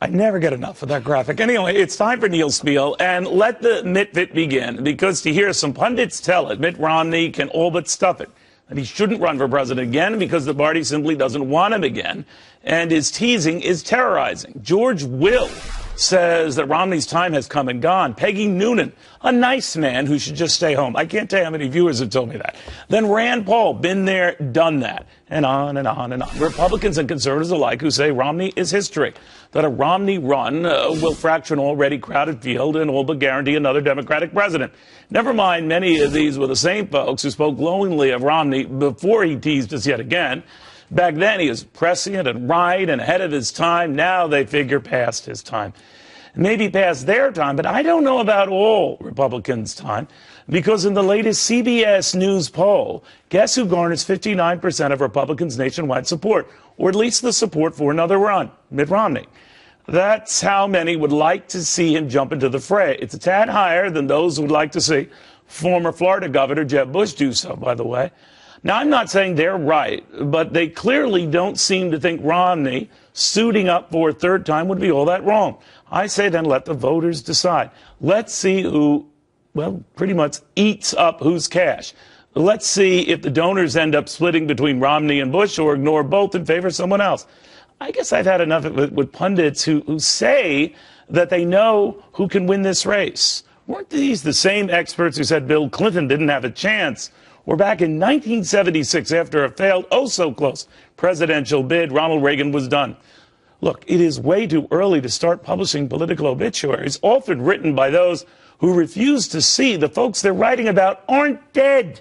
I never get enough of that graphic. Anyway, it's time for Neil Spiel, and let the Mitvit begin, because to hear some pundits tell it, Mitt Romney can all but stuff it, and he shouldn't run for president again because the party simply doesn't want him again, and his teasing is terrorizing. George Will says that Romney's time has come and gone. Peggy Noonan, a nice man who should just stay home. I can't tell you how many viewers have told me that. Then Rand Paul, been there, done that. And on and on and on. Republicans and conservatives alike who say Romney is history, that a Romney run will fracture an already crowded field and all but guarantee another Democratic president. Never mind, many of these were the same folks who spoke glowingly of Romney before he teased us yet again. Back then, he was prescient and right and ahead of his time. Now they figure past his time. Maybe past their time, but I don't know about all Republicans' time, because in the latest CBS News poll, guess who garners 59% of Republicans' nationwide support, or at least the support for another run? Mitt Romney. That's how many would like to see him jump into the fray. It's a tad higher than those who would like to see former Florida Governor Jeb Bush do so, by the way. Now, I'm not saying they're right, but they clearly don't seem to think Romney suiting up for a third time would be all that wrong. I say then let the voters decide. Let's see who, well, pretty much eats up whose cash. Let's see if the donors end up splitting between Romney and Bush or ignore both in favor of someone else. I guess I've had enough of it with pundits who say that they know who can win this race. Weren't these the same experts who said Bill Clinton didn't have a chance? Or back in 1976, after a failed, oh-so-close presidential bid, Ronald Reagan was done. Look, it is way too early to start publishing political obituaries, often written by those who refuse to see the folks they're writing about aren't dead.